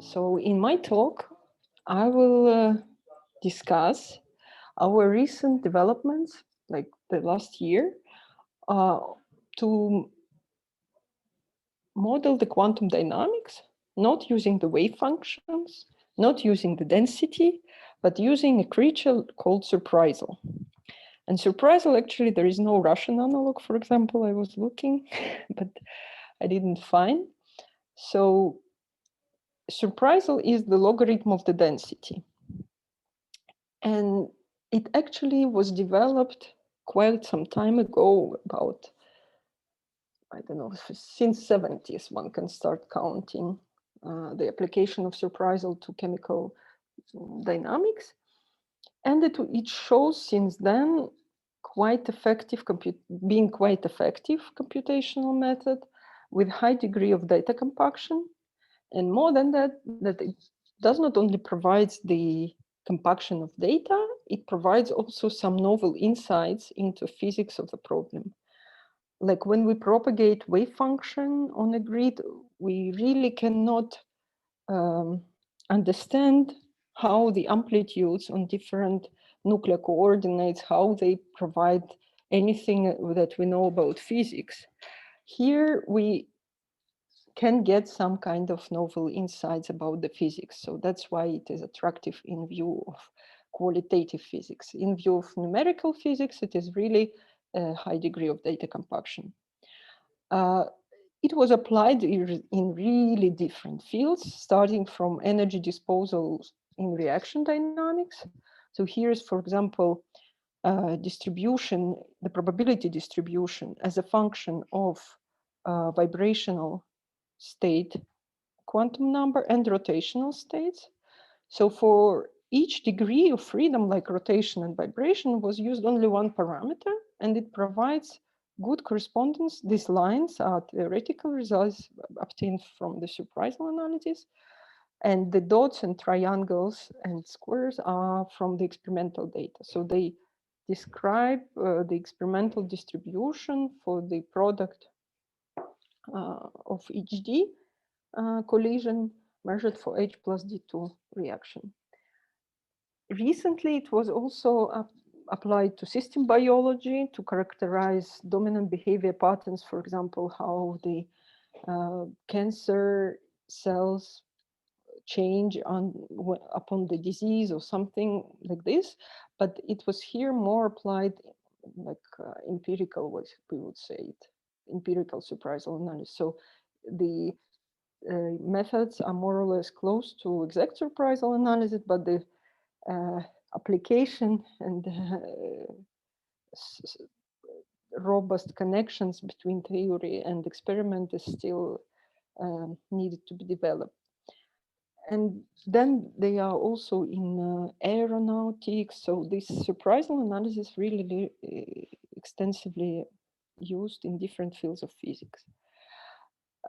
So in my talk, I will discuss our recent developments, like the last year, to model the quantum dynamics, not using the wave functions, not using the density, but using a creature called Surprisal. And Surprisal, actually, there is no Russian analog, for example, I was looking, but I didn't find. So Surprisal is the logarithm of the density. And it actually was developed quite some time ago, about, I don't know, since 70s, one can start counting the application of Surprisal to chemical dynamics. And it shows since then quite effective, being quite effective computational method with high degree of data compaction. And more than that, that it does not only provide the compaction of data, it provides also some novel insights into physics of the problem. Like when we propagate wave function on a grid, we really cannot understand how the amplitudes on different nuclear coordinates, how they provide anything that we know about physics. Here we can get some kind of novel insights about the physics. So that's why it is attractive in view of qualitative physics. In view of numerical physics, it is really a high degree of data compaction. It was applied in really different fields, starting from energy disposal in reaction dynamics. So here's, for example, distribution, the probability distribution as a function of vibrational state quantum number and rotational states. So for each degree of freedom, like rotation and vibration, was used only one parameter, and it provides good correspondence. These lines are theoretical results obtained from the Surprisal analysis, and the dots and triangles and squares are from the experimental data. So they describe the experimental distribution for the product of each D collision measured for H plus D2 reaction. Recently, it was also applied to system biology to characterize dominant behavior patterns, for example, how the cancer cells change upon the disease or something like this. But it was here more applied like empirical, what we would say it, empirical Surprisal analysis. So the methods are more or less close to exact Surprisal analysis, but the application and robust connections between theory and experiment is still needed to be developed. And then they are also in aeronautics. So this Surprisal analysis really extensively used in different fields of physics.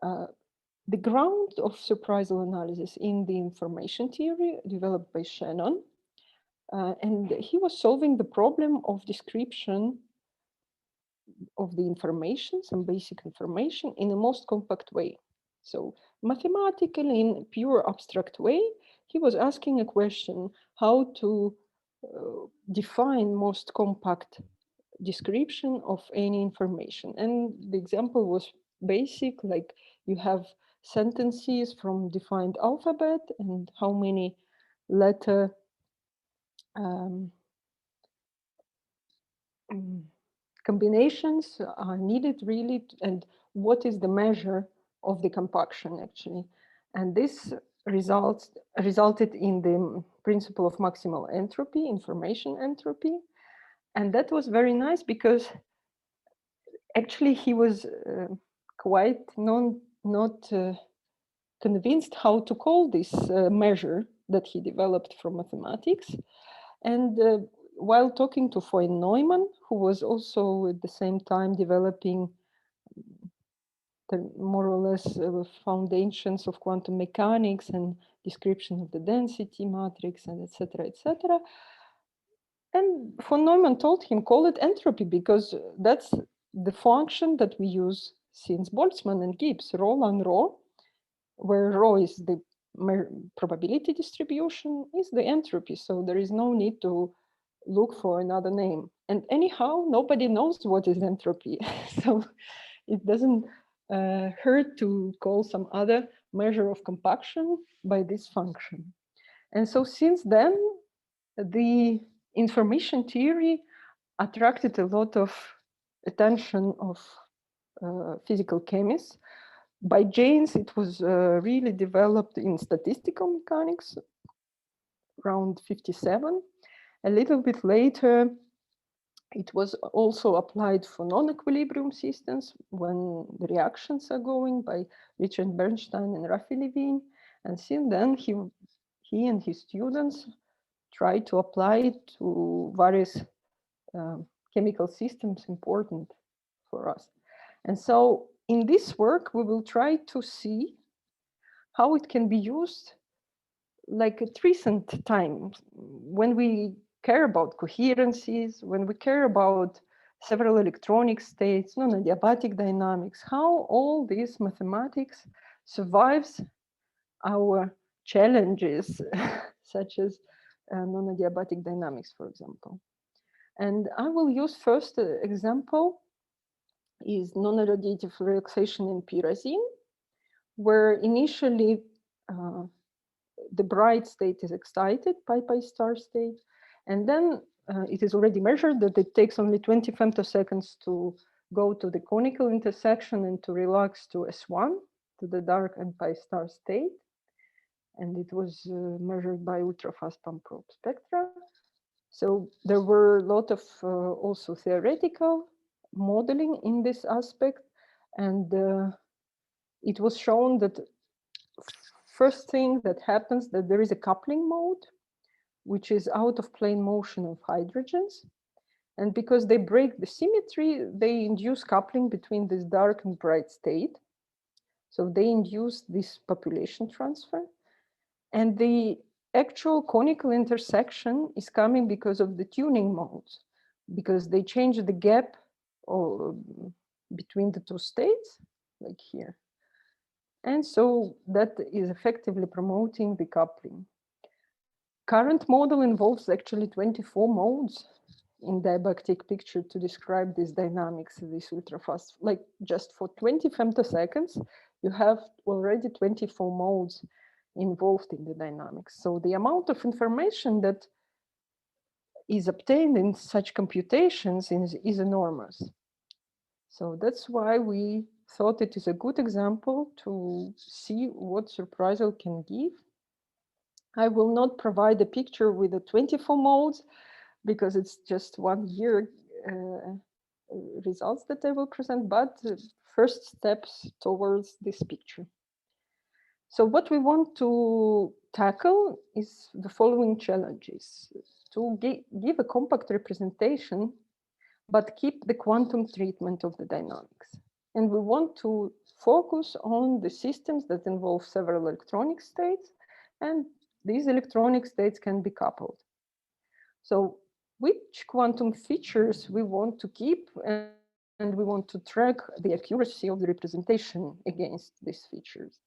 The ground of Surprisal analysis in the information theory developed by Shannon. And he was solving the problem of description of the information, some basic information, in the most compact way. So mathematically, in a pure abstract way, he was asking a question, how to define most compact description of any information. And the example was basic, like you have sentences from defined alphabet and how many letter combinations are needed really, and what is the measure of the compaction actually. And this resulted in the principle of maximal entropy, information entropy. And that was very nice because actually he was quite not convinced how to call this measure that he developed from mathematics. And while talking to von Neumann, who was also at the same time developing the more or less foundations of quantum mechanics and description of the density matrix and etc., etc. And von Neumann told him, call it entropy, because that's the function that we use since Boltzmann and Gibbs, rho ln rho, where rho is the probability distribution is the entropy. So there is no need to look for another name. And anyhow, nobody knows what is entropy. So it doesn't hurt to call some other measure of compaction by this function. And so since then, the information theory attracted a lot of attention of physical chemists. By Jaynes, it was really developed in statistical mechanics around 57. A little bit later, it was also applied for non-equilibrium systems when the reactions are going by Richard Bernstein and Rafi Levine. And since then, he and his students tried to apply it to various chemical systems important for us. And so in this work, we will try to see how it can be used like at recent times when we care about coherences, when we care about several electronic states, non-adiabatic dynamics, how all this mathematics survives our challenges, such as non-adiabatic dynamics, for example. And I will use first example is non-radiative relaxation in pyrazine, where initially the bright state is excited, pi star state, and then it is already measured that it takes only 20 femtoseconds to go to the conical intersection and to relax to S1, to the dark and pi star state. And it was measured by ultrafast pump probe spectra. So there were a lot of also theoretical modeling in this aspect. And it was shown that first thing that happens that there is a coupling mode, which is out of plane motion of hydrogens. And because they break the symmetry, they induce coupling between this dark and bright state. So they induce this population transfer. And the actual conical intersection is coming because of the tuning modes, because they change the gap between the two states, like here. And so that is effectively promoting the coupling. Current model involves actually 24 modes in diabatic picture to describe this dynamics, this ultrafast. Like just for 20 femtoseconds, you have already 24 modes involved in the dynamics. So the amount of information that is obtained in such computations is enormous. So that's why we thought it is a good example to see what Surprisal can give. I will not provide a picture with the 24 modes because it's just 1 year results that I will present, but first steps towards this picture. So what we want to tackle is the following challenges: to give a compact representation, but keep the quantum treatment of the dynamics. And we want to focus on the systems that involve several electronic states, and these electronic states can be coupled. So which quantum features we want to keep, and we want to track the accuracy of the representation against these features.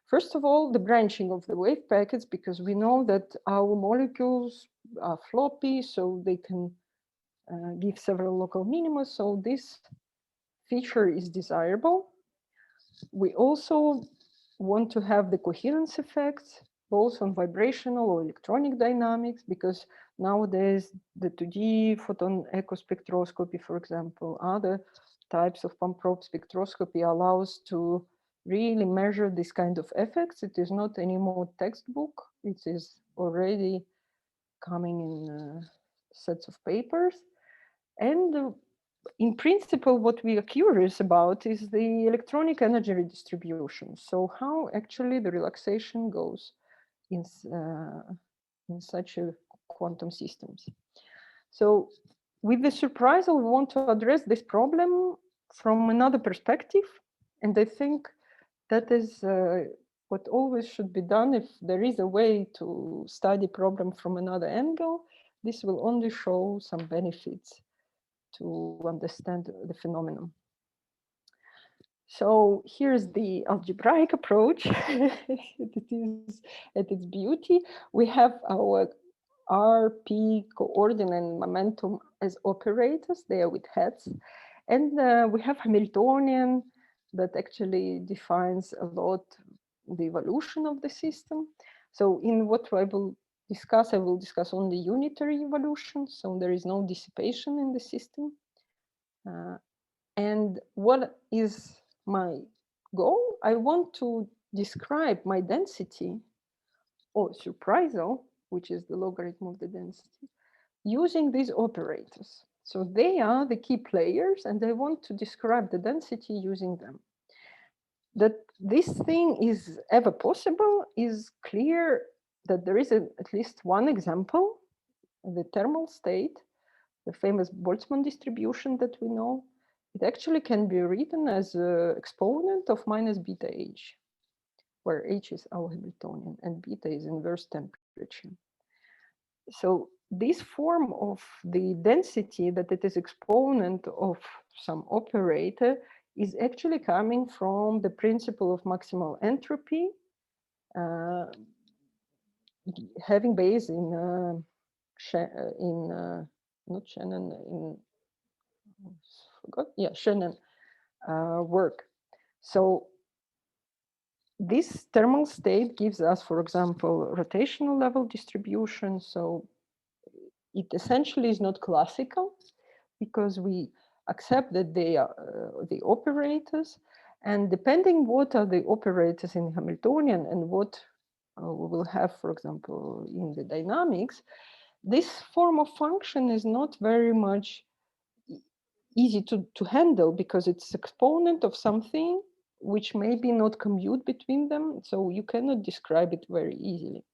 First of all, the branching of the wave packets, because we know that our molecules are floppy, so they can give several local minima. So this feature is desirable. We also want to have the coherence effects, both on vibrational or electronic dynamics, because nowadays the 2D photon echo spectroscopy, for example, other types of pump probe spectroscopy allows to really measure this kind of effects. It is not anymore textbook. It is already coming in sets of papers. And in principle, what we are curious about is the electronic energy redistribution. So how actually the relaxation goes in such a quantum systems. So with the Surprisal, we want to address this problem from another perspective. And I think that is what always should be done. If there is a way to study problem from another angle, this will only show some benefits to understand the phenomenon. So here's the algebraic approach. It is at its beauty. We have our R, P, coordinate, and momentum as operators. They are with heads. And we have Hamiltonian that actually defines a lot the evolution of the system. So in what I will discuss only unitary evolution. So there is no dissipation in the system. And what is my goal? I want to describe my density or surprisal, which is the logarithm of the density, using these operators. So they are the key players, and I want to describe the density using them. That this thing is ever possible is clear that there is at least one example, the thermal state, the famous Boltzmann distribution that we know. It actually can be written as an exponent of minus beta h, where h is our Hamiltonian and beta is inverse temperature. So this form of the density, that it is exponent of some operator, is actually coming from the principle of maximal entropy, having base in not Shannon, in forgot, yeah, Shannon work. So this thermal state gives us, for example, rotational level distribution. So it essentially is not classical because we accept that they are the operators, and depending what are the operators in Hamiltonian and what we will have, for example, in the dynamics, this form of function is not very much easy to handle because it's exponent of something which maybe not commute between them, so you cannot describe it very easily.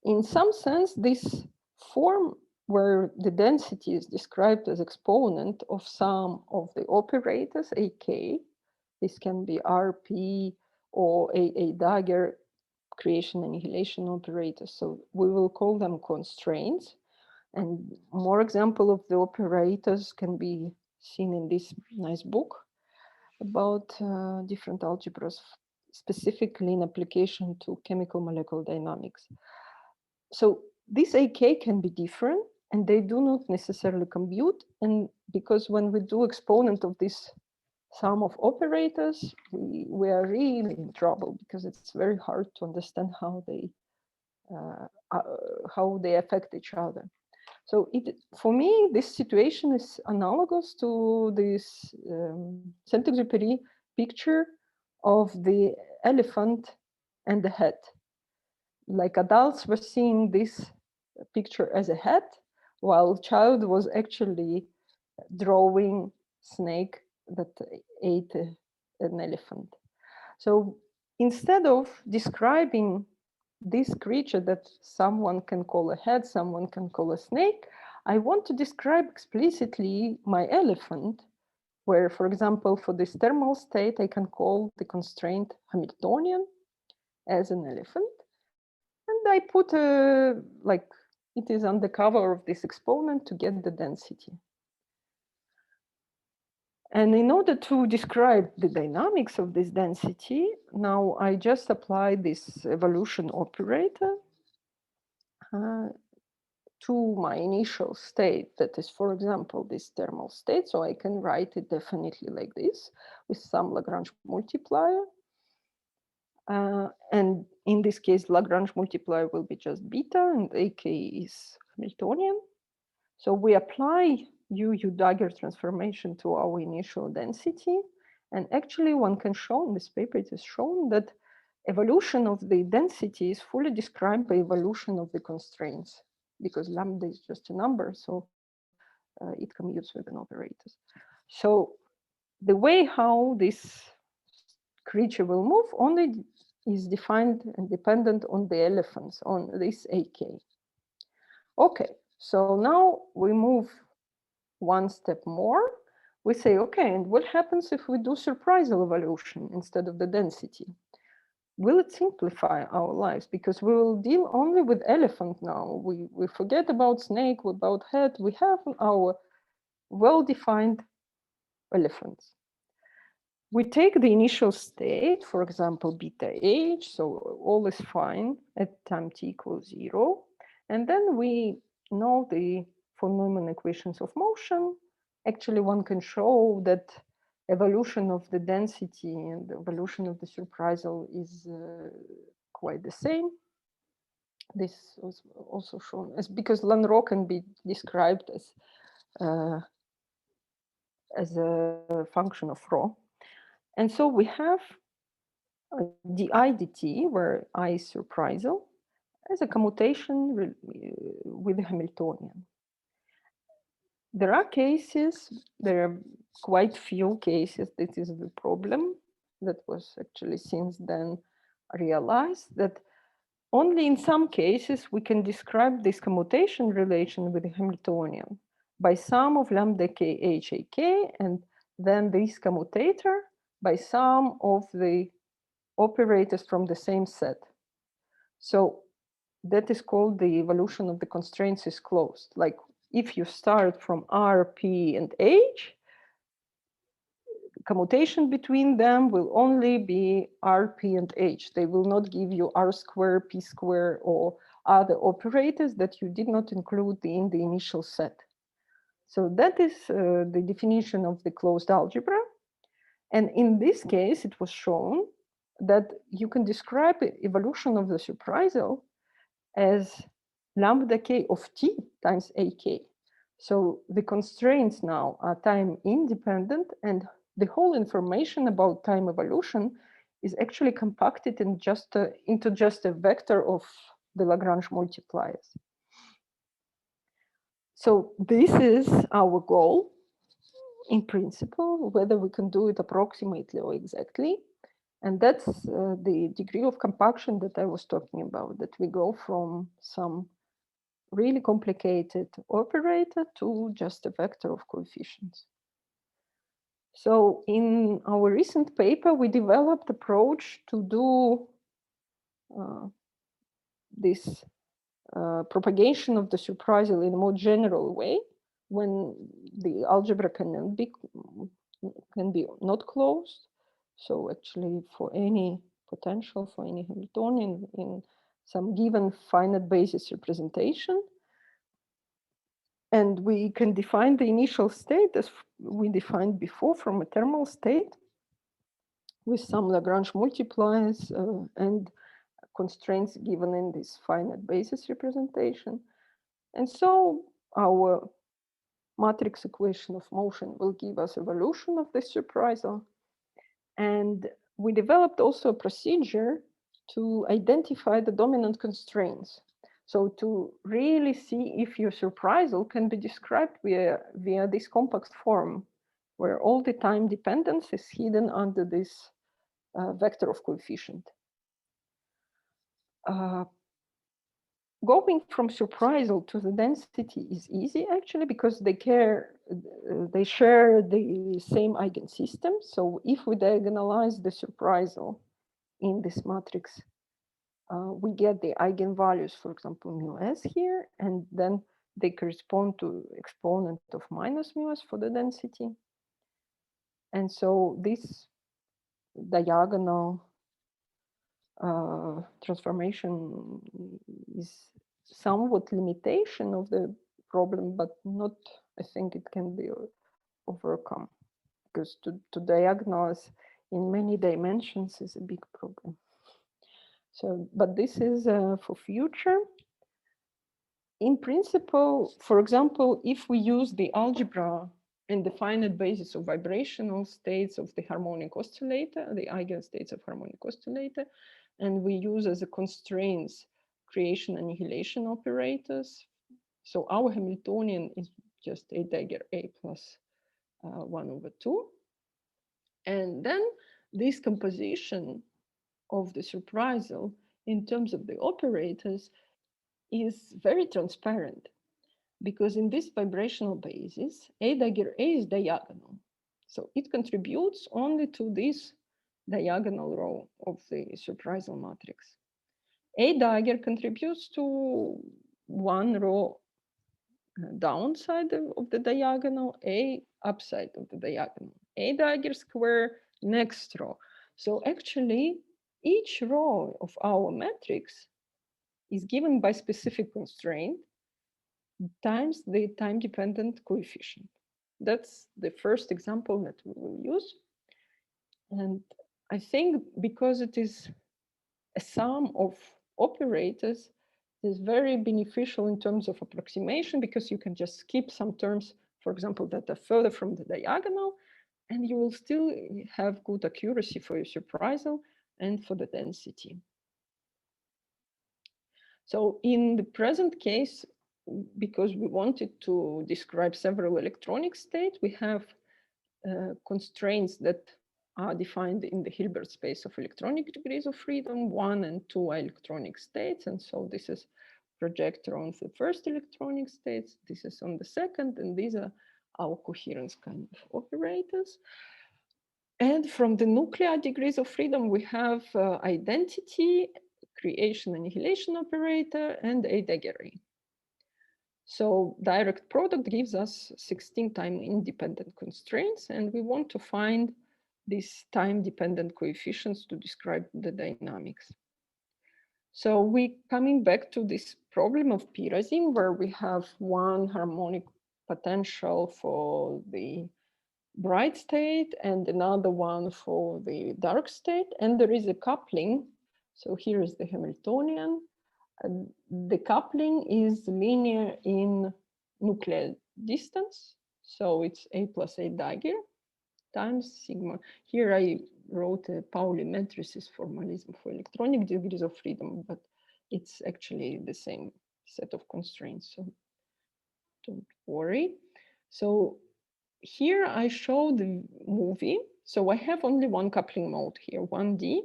In some sense, this form where the density is described as exponent of some of the operators, AK, this can be RP or a dagger creation annihilation operators, so we will call them constraints. And more example of the operators can be seen in this nice book about different algebras, specifically in application to chemical molecular dynamics. So this AK can be different and they do not necessarily commute. And because when we do exponent of this sum of operators, we are really in trouble because it's very hard to understand how they affect each other. So for me, this situation is analogous to this Saint-Exupéry picture of the elephant and the head. Like adults were seeing this picture as a head, while child was actually drawing snake that ate an elephant. So instead of describing this creature that someone can call a head, someone can call a snake, I want to describe explicitly my elephant, where, for example, for this thermal state, I can call the constraint Hamiltonian as an elephant. And I put like it is on the cover of this exponent to get the density. And in order to describe the dynamics of this density, now I just apply this evolution operator to my initial state, that is, for example, this thermal state. So I can write it definitely like this with some Lagrange multiplier. And in this case, Lagrange multiplier will be just beta and AK is Hamiltonian. So we apply U-Dagger transformation to our initial density. And actually one can show in this paper, it is shown that evolution of the density is fully described by evolution of the constraints, because lambda is just a number, so it commutes with an operators. So the way how this creature will move only is defined and dependent on the elephants, on this AK. Okay, so now we move one step more. We say, okay, and what happens if we do surprisal evolution instead of the density? Will it simplify our lives? Because we will deal only with elephant now. We forget about snake, about head. We have our well-defined elephants. we take the initial state, for example, beta h, so all is fine at time t equals 0. And then we know the von Neumann equations of motion. Actually, one can show that evolution of the density and the evolution of the surprisal is quite the same. This was also shown as because ln rho can be described as a function of rho. And so we have di dt, where I is surprisal, as a commutation with the Hamiltonian. There are cases, there are quite few cases, this is the problem that was actually since then realized, that only in some cases we can describe this commutation relation with the Hamiltonian by sum of lambda k h a k, and then this commutator by sum of the operators from the same set. So that is called the evolution of the constraints is closed. Like if you start from R, P, and H, commutation between them will only be R, P, and H. They will not give you R square, P square, or other operators that you did not include in the initial set. So that is the definition of the closed algebra. And in this case, it was shown that you can describe the evolution of the surprisal as lambda k of t times ak. So the constraints now are time independent, and the whole information about time evolution is actually compacted in into just a vector of the Lagrange multipliers. So this is our goal in principle, whether we can do it approximately or exactly. And that's the degree of compaction that I was talking about, that we go from some really complicated operator to just a vector of coefficients. So in our recent paper, we developed an approach to do this propagation of the surprisal in a more general way, when the algebra can be not closed. So actually for any potential, for any Hamiltonian in some given finite basis representation. And we can define the initial state as we defined before from a thermal state with some Lagrange multipliers and constraints given in this finite basis representation. And so our matrix equation of motion will give us evolution of this surprisal. And we developed also a procedure to identify the dominant constraints. So to really see if your surprisal can be described via this compact form, where all the time dependence is hidden under this vector of coefficient. Going from surprisal to the density is easy, actually, because they share the same eigensystem. So if we diagonalize the surprisal in this matrix, we get the eigenvalues, for example, mu s here, and then they correspond to exponent of minus mu s for the density. And so this diagonal transformation is somewhat limitation of the problem, but not, I think it can be overcome, because to diagnose in many dimensions is a big problem. So, but this is for future. In principle, for example, if we use the algebra and the finite basis of vibrational states of the harmonic oscillator, the eigenstates of harmonic oscillator, and we use as a constraints creation annihilation operators. So our Hamiltonian is just a dagger A plus 1/2. And then this composition of the surprisal in terms of the operators is very transparent, because in this vibrational basis, A dagger A is diagonal. So it contributes only to this diagonal row of the surprisal matrix. A dagger contributes to one row downside of the diagonal, A upside of the diagonal. A dagger square next row. So actually, each row of our matrix is given by specific constraint times the time-dependent coefficient. That's the first example that we will use. And I think because it is a sum of operators, it is very beneficial in terms of approximation, because you can just skip some terms, for example, that are further from the diagonal, and you will still have good accuracy for your surprisal and for the density. So in the present case, because we wanted to describe several electronic states, we have constraints that are defined in the Hilbert space of electronic degrees of freedom. 1 and 2 are electronic states. And so this is projector on the first electronic states. This is on the second. And these are our coherence kind of operators. And from the nuclear degrees of freedom, we have identity, creation annihilation operator, and a dagger ray. So direct product gives us 16 time independent constraints, and we want to find these time dependent coefficients to describe the dynamics. So we coming back to this problem of pyrazine, where we have one harmonic potential for the bright state and another one for the dark state, and there is a coupling. So here is the Hamiltonian. The coupling is linear in nuclear distance. So it's A plus A dagger times sigma. Here I wrote a Pauli matrices formalism for electronic degrees of freedom, but it's actually the same set of constraints, so don't worry. So here I show the movie. So I have only one coupling mode here, 1D.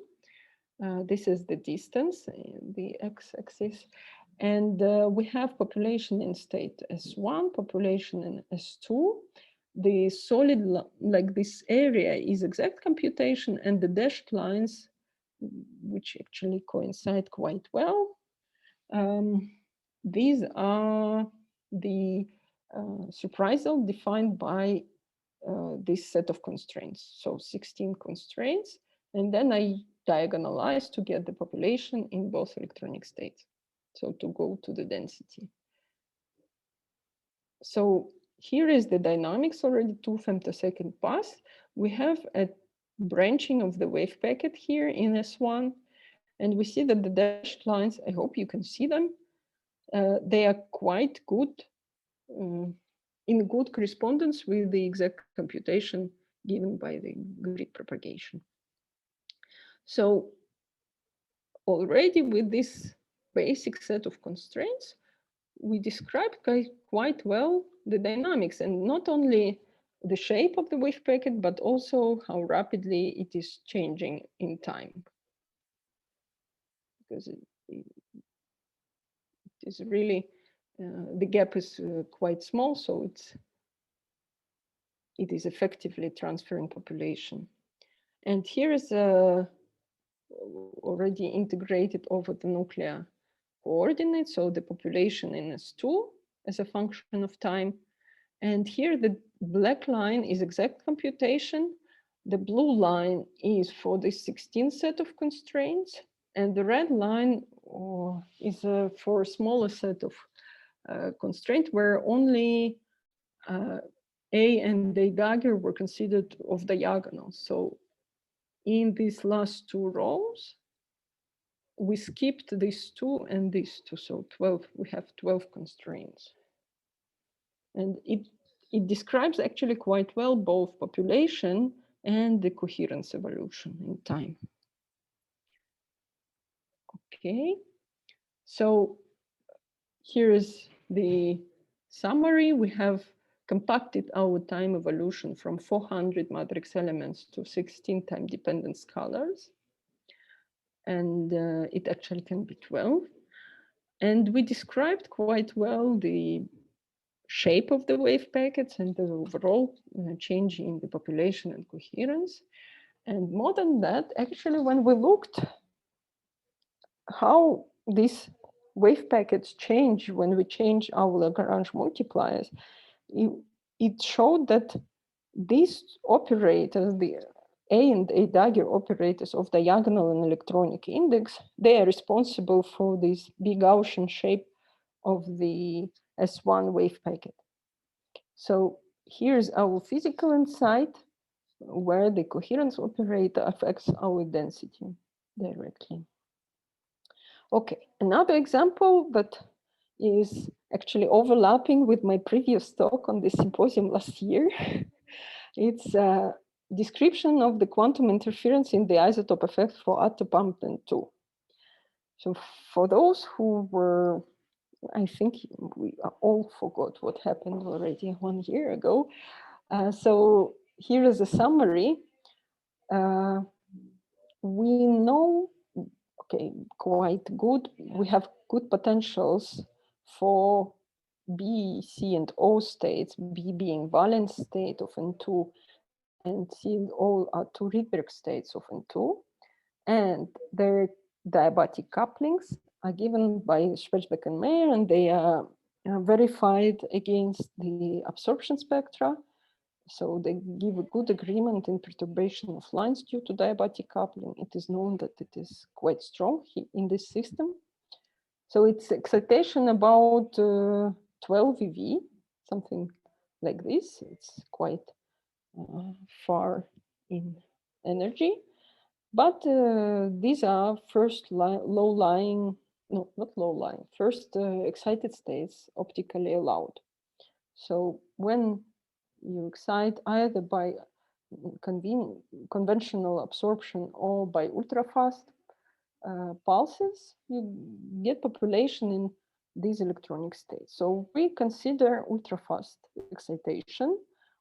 This is the distance, the x-axis. And we have population in state S1, population in S2. The solid, like this area, is exact computation, and the dashed lines, which actually coincide quite well. These are the surprisal defined by this set of constraints. So 16 constraints. And then I diagonalize to get the population in both electronic states. So to go to the density. So here is the dynamics already 2 femtosecond pass. We have a branching of the wave packet here in S1. And we see that the dashed lines, I hope you can see them, they are quite good, in good correspondence with the exact computation given by the grid propagation. So already with this basic set of constraints, we described quite well the dynamics, and not only the shape of the wave packet, but also how rapidly it is changing in time. Because it is really, the gap is quite small, so it is effectively transferring population. And here is already integrated over the nuclear coordinates, so the population in S2 as a function of time. And here the black line is exact computation. The blue line is for the 16 set of constraints, and the red line is for a smaller set of constraints where only A and A dagger were considered of diagonals. So in these last 2 rows, we skipped these 2 and these 2, so 12. We have 12 constraints. And it describes actually quite well both population and the coherence evolution in time. Okay, so here is the summary. We have compacted our time evolution from 400 matrix elements to 16 time-dependent scalars. And it actually can be 12. And we described quite well the shape of the wave packets and the overall change in the population and coherence. And more than that, actually, when we looked how these wave packets change when we change our Lagrange multipliers, it showed that these operators, A and A dagger operators of diagonal and electronic index, they are responsible for this big Gaussian shape of the S1 wave packet. So here's our physical insight where the coherence operator affects our density directly. Okay, another example that is actually overlapping with my previous talk on the symposium last year. It's a description of the quantum interference in the isotope effect for Attopumpten 2. So for those who were, I think we all forgot what happened already 1 year ago. So here is a summary. We know, okay, quite good. We have good potentials for B, C, and O states, B being valence state of N2, and C and O are two Rydberg states of N2. And their diabatic couplings are given by Schwarzbeck and Mayer, and they are verified against the absorption spectra. So they give a good agreement in perturbation of lines due to diabatic coupling. It is known that it is quite strong in this system. So it's excitation about 12 eV, something like this. It's quite far in energy. But these are first low-lying, no, not low-lying, first excited states optically allowed. So when you excite either by conventional absorption or by ultrafast pulses, you get population in these electronic states. So we consider ultrafast excitation,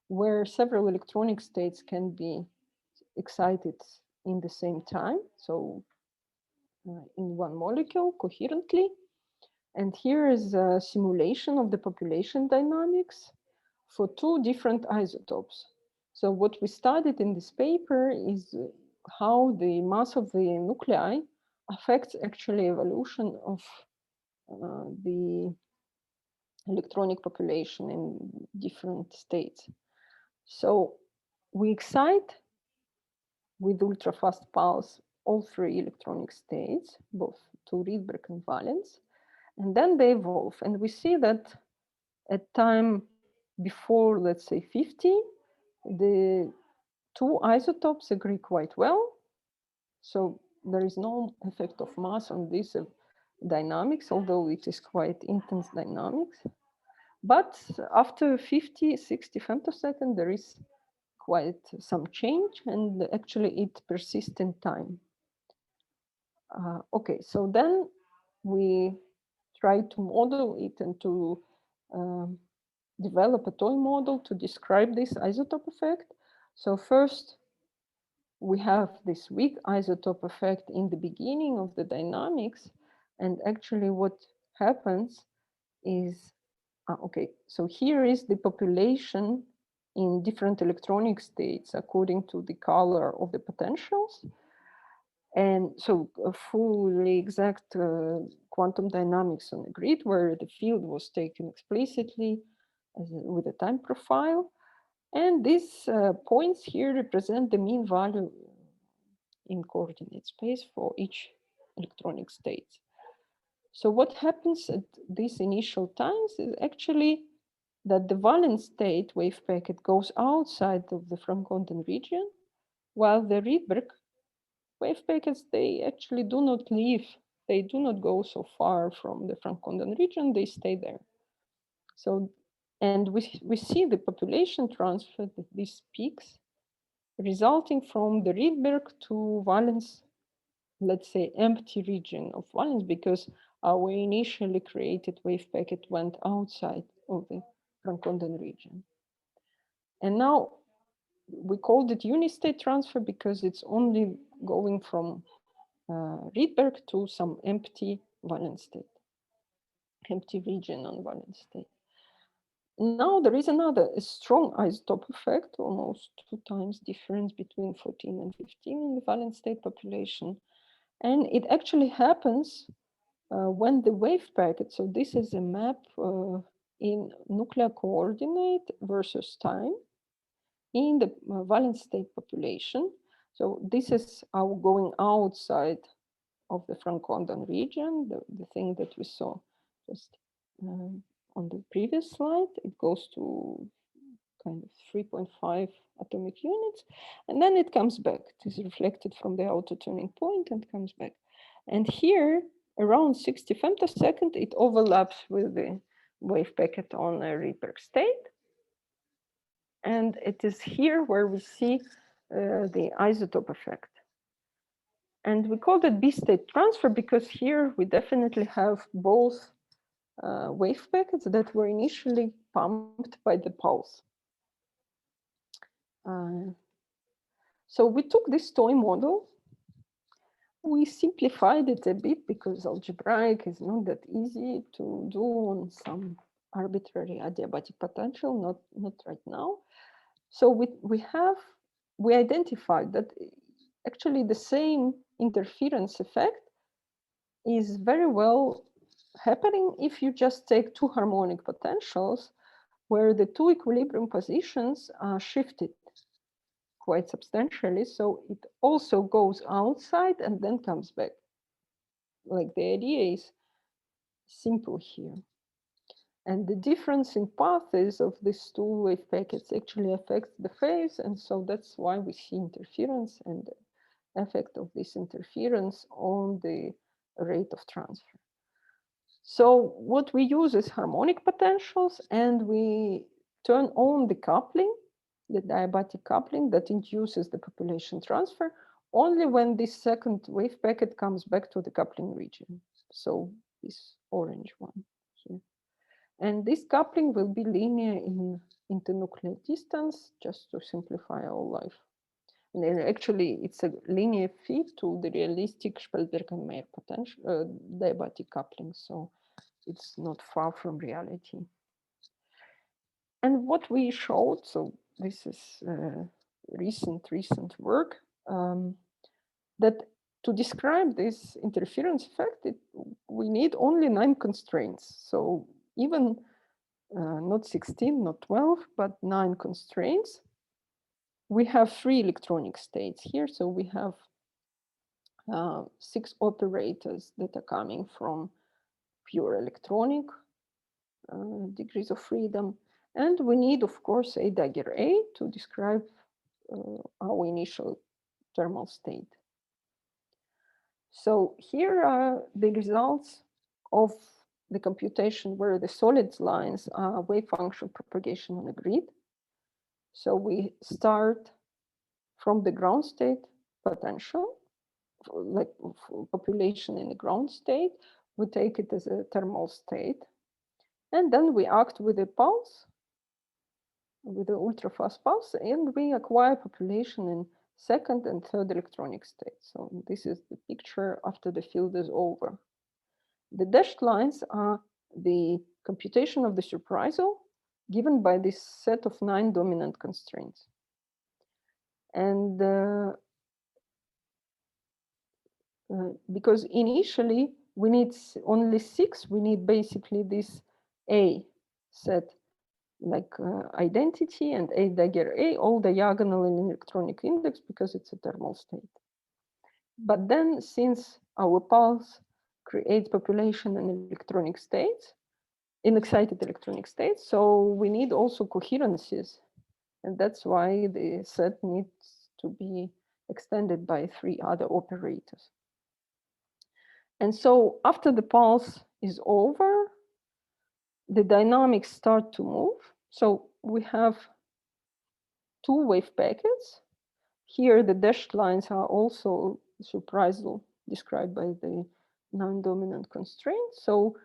where several electronic states can be excited in the same time, so in one molecule coherently. And here is a simulation of the population dynamics for two different isotopes. So what we studied in this paper is how the mass of the nuclei affects actually evolution of the electronic population in different states. So we excite with ultrafast pulse all three electronic states, both to Rydberg and valence, and then they evolve. And we see that at time before, let's say 50, the two isotopes agree quite well. So there is no effect of mass on this dynamics, although it is quite intense dynamics. But after 50, 60 femtosecond, there is quite some change, and actually it persists in time. Okay, so then we try to model it and to develop a toy model to describe this isotope effect. So first, we have this weak isotope effect in the beginning of the dynamics. And actually what happens is, okay, so here is the population in different electronic states according to the color of the potentials. And so a fully exact quantum dynamics on a grid where the field was taken explicitly with a time profile. And these points here represent the mean value in coordinate space for each electronic state. So what happens at these initial times is actually that the valence state wave packet goes outside of the Frank-Condon region, while the Rydberg wave packets, they actually do not leave. They do not go so far from the Frank-Condon region, they stay there. So, and we see the population transfer, these peaks, resulting from the Rydberg to valence, let's say, empty region of valence, because our initially created wave packet went outside of the Frank-Condon region. And now we called it unistate transfer because it's only going from Rydberg to some empty valence state, empty region on valence state. Now there is another strong isotope effect, almost 2 times difference between 14 and 15 in the valence state population. And it actually happens when the wave packet, so this is a map in nuclear coordinate versus time in the valence state population. So this is our going outside of the Franconden region, the thing that we saw just on the previous slide. It goes to kind of 3.5 atomic units, and then it comes back. It is reflected from the auto-tuning point and comes back. And here, around 60 femtosecond, it overlaps with the wave packet on a Rydberg state. And it is here where we see the isotope effect. And we call it B-state transfer because here we definitely have both wave packets that were initially pumped by the pulse. So we took this toy model. We simplified it a bit because algebraic is not that easy to do on some arbitrary adiabatic potential, not right now. So we identified that actually the same interference effect is very well happening if you just take two harmonic potentials where the two equilibrium positions are shifted quite substantially. So it also goes outside and then comes back. Like the idea is simple here. And the difference in paths of these two wave packets actually affects the phase. And so that's why we see interference and the effect of this interference on the rate of transfer. So what we use is harmonic potentials, and we turn on the coupling, the diabatic coupling that induces the population transfer only when this second wave packet comes back to the coupling region. So this orange one here. And this coupling will be linear in internuclear distance, just to simplify our life. And then actually, it's a linear fit to the realistic Spelberg and Meyer potential diabatic coupling. So it's not far from reality. And what we showed, so this is recent work, that to describe this interference effect, we need only 9 constraints. So even not 16, not 12, but 9 constraints. We have 3 electronic states here. So we have 6 operators that are coming from pure electronic degrees of freedom. And we need, of course, a dagger A to describe our initial thermal state. So here are the results of the computation where the solid lines are wave function propagation on a grid. So we start from the ground state potential, like population in the ground state. We take it as a thermal state. And then we act with a pulse, with the ultra-fast pulse, and we acquire population in second and third electronic state. So this is the picture after the field is over. The dashed lines are the computation of the surprisal given by this set of 9 dominant constraints. And because initially we need only 6, we need basically this A set, like identity and A dagger A, all diagonal in electronic index because it's a thermal state. But then since our pulse creates population in electronic states, in excited electronic states, so we need also coherences. And that's why the set needs to be extended by 3 other operators. And so after the pulse is over, the dynamics start to move. So we have 2 wave packets. Here, the dashed lines are also surprisal, described by the non-dominant constraint. So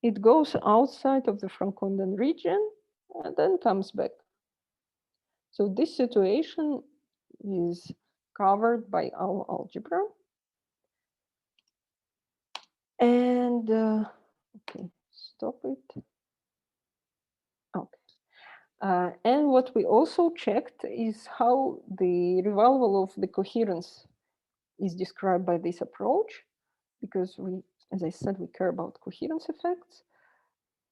it goes outside of the Franconden region and then comes back. So this situation is covered by our algebra. And okay, stop it. Okay. And what we also checked is how the revival of the coherence is described by this approach, because we, as I said, we care about coherence effects.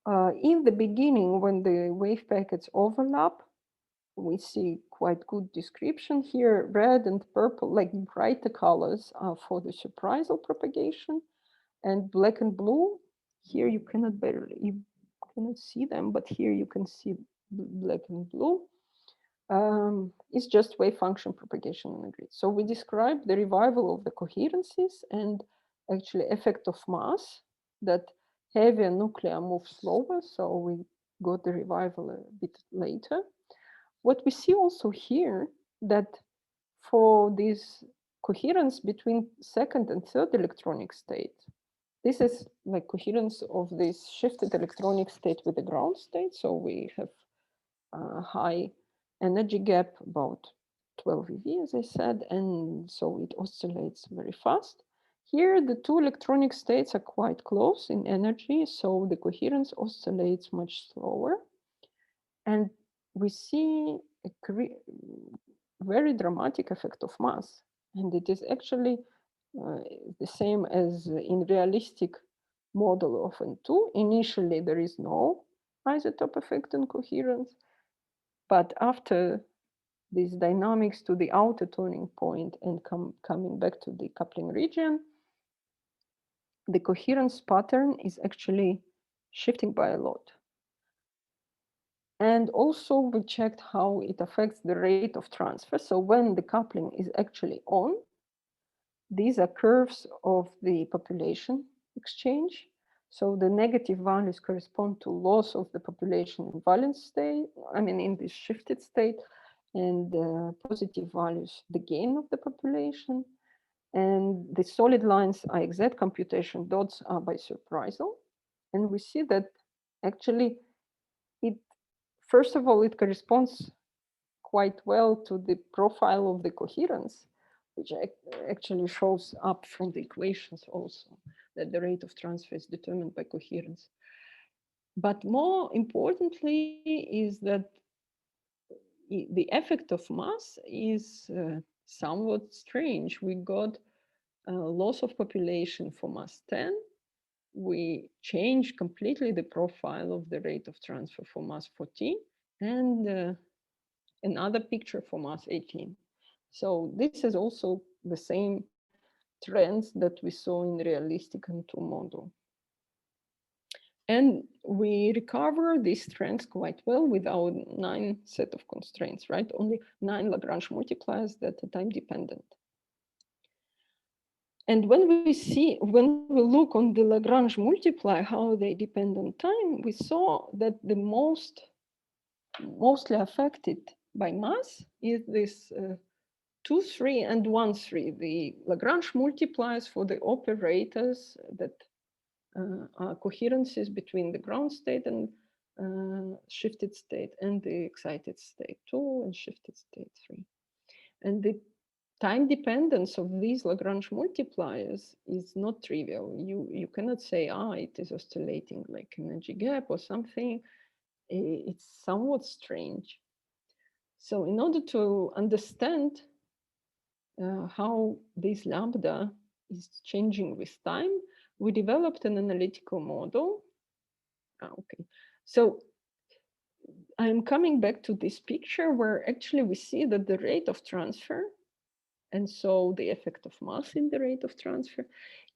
In the beginning, when the wave packets overlap, we see quite good description here. Red and purple, like brighter colors, are for the surprisal propagation, and black and blue, here you cannot see them, but here you can see black and blue. It's just wave function propagation on the grid. So we describe the revival of the coherences and actually effect of mass, that heavier nuclei move slower. So we got the revival a bit later. What we see also here, that for this coherence between second and third electronic state, this is like coherence of this shifted electronic state with the ground state. So we have a high energy gap, about 12 eV, as I said, and so it oscillates very fast. Here, the two electronic states are quite close in energy, so the coherence oscillates much slower. And we see a very dramatic effect of mass. And it is actually the same as in realistic model of N2. Initially, there is no isotope effect in coherence. But after these dynamics to the outer turning point and coming back to the coupling region, the coherence pattern is actually shifting by a lot. And also we checked how it affects the rate of transfer. So when the coupling is actually on, these are curves of the population exchange. So the negative values correspond to loss of the population in valence state, I mean in this shifted state, and positive values, the gain of the population. And the solid lines are exact computation, dots are by Surprisal. And we see that actually first of all, it corresponds quite well to the profile of the coherence, which actually shows up from the equations also, that the rate of transfer is determined by coherence. But more importantly is that the effect of mass is somewhat strange. We got a loss of population for mass 10. We change completely the profile of the rate of transfer for mass 14, and another picture for mass 18. So this is also the same trends that we saw in realistic N2 model. And we recover these trends quite well with our 9 set of constraints, right? Only 9 Lagrange multipliers that are time dependent. And when we look on the Lagrange multiplier, how they depend on time, we saw that the mostly affected by mass is this 2, 3, and 1, 3, the Lagrange multipliers for the operators that are coherences between the ground state and shifted state, and the excited state 2 and shifted state 3. And the time dependence of these Lagrange multipliers is not trivial. You cannot say, it is oscillating like energy gap or something. It's somewhat strange. So in order to understand how this lambda is changing with time, we developed an analytical model. Okay, so I'm coming back to this picture where actually we see that the rate of transfer, and so the effect of mass in the rate of transfer,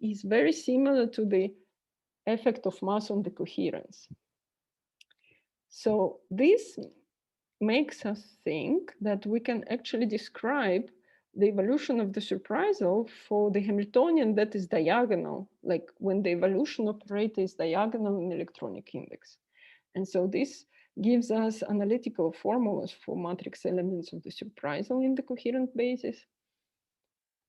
is very similar to the effect of mass on the coherence. So this makes us think that we can actually describe the evolution of the surprisal for the Hamiltonian that is diagonal, like when the evolution operator is diagonal in electronic index. And so this gives us analytical formulas for matrix elements of the surprisal in the coherent basis.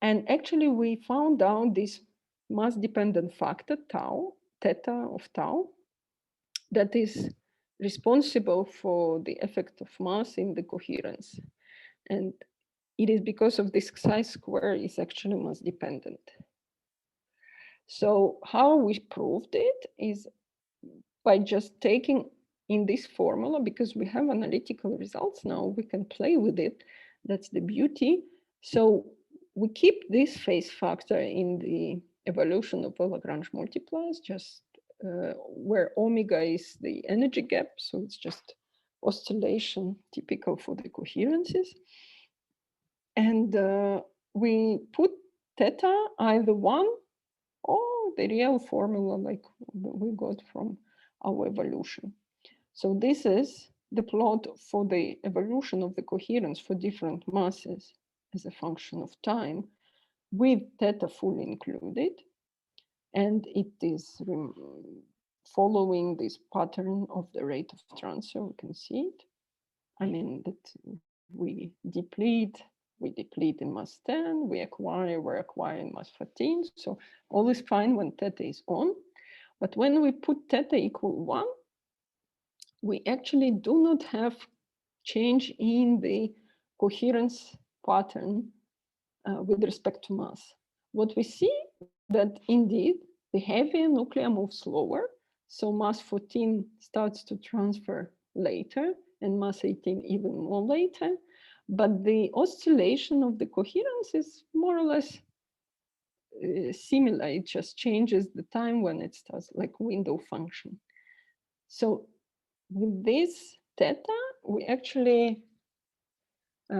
And actually we found out this mass dependent factor tau, theta of tau, that is responsible for the effect of mass in the coherence. And it is because of this psi square is actually mass dependent. So how we proved it is by just taking in this formula, because we have analytical results now, we can play with it. That's the beauty. So we keep this phase factor in the evolution of the Lagrange multipliers, just where omega is the energy gap. So it's just oscillation typical for the coherences. And we put theta either 1 or the real formula like we got from our evolution. So this is the plot for the evolution of the coherence for different masses as a function of time, with theta fully included. And it is following this pattern of the rate of transfer. We can see it. I mean, that we deplete in mass 10, we're acquiring mass 14. So all is fine when theta is on. But when we put theta equal 1, we actually do not have change in the coherence pattern with respect to mass. What we see that indeed the heavier nuclei move slower. So mass 14 starts to transfer later and mass 18 even more later. But the oscillation of the coherence is more or less similar. It just changes the time when it starts, like window function. So with this theta, we actually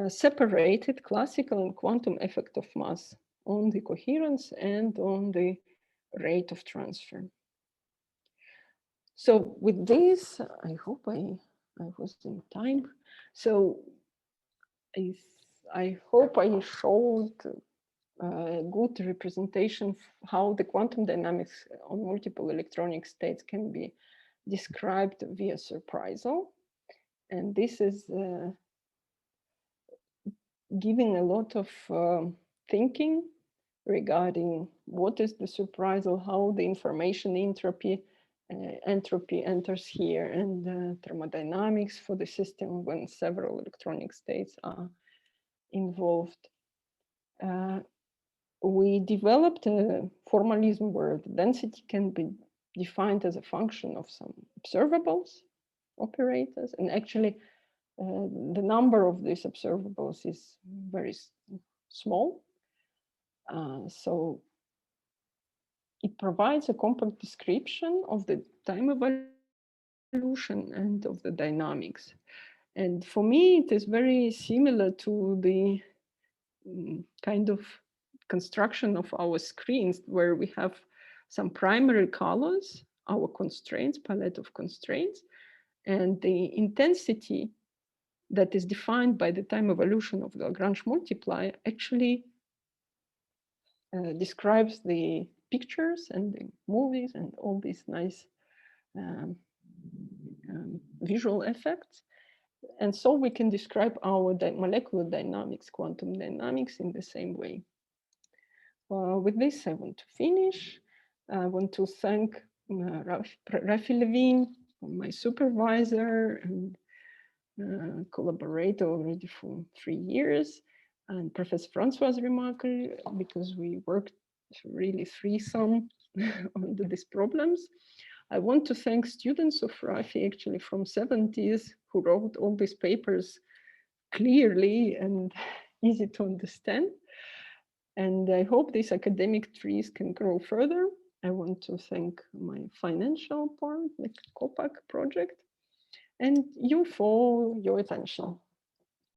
separated classical and quantum effect of mass on the coherence and on the rate of transfer. So with this, I hope I was in time. So I hope I showed a good representation of how the quantum dynamics on multiple electronic states can be described via Surprisal. And this is giving a lot of thinking regarding what is the Surprisal, how the information entropy enters here, and thermodynamics for the system when several electronic states are involved. We developed a formalism where the density can be defined as a function of some observables, operators, and actually the number of these observables is very small. So it provides a compact description of the time evolution and of the dynamics. And for me, it is very similar to the kind of construction of our screens where we have some primary colors, our constraints, palette of constraints, and the intensity that is defined by the time evolution of the Lagrange multiplier actually describes the pictures and the movies and all these nice visual effects. And so we can describe our molecular dynamics, quantum dynamics in the same way. With this, I want to finish. I want to thank Rafi Levine, my supervisor and collaborator already for 3 years, and Professor Francois Remarque, because we worked really threesome on these problems. I want to thank students of Rafi actually from 70s who wrote all these papers clearly and easy to understand. And I hope these academic trees can grow further. I want to thank my financial part, the COPAC project, and you for your attention.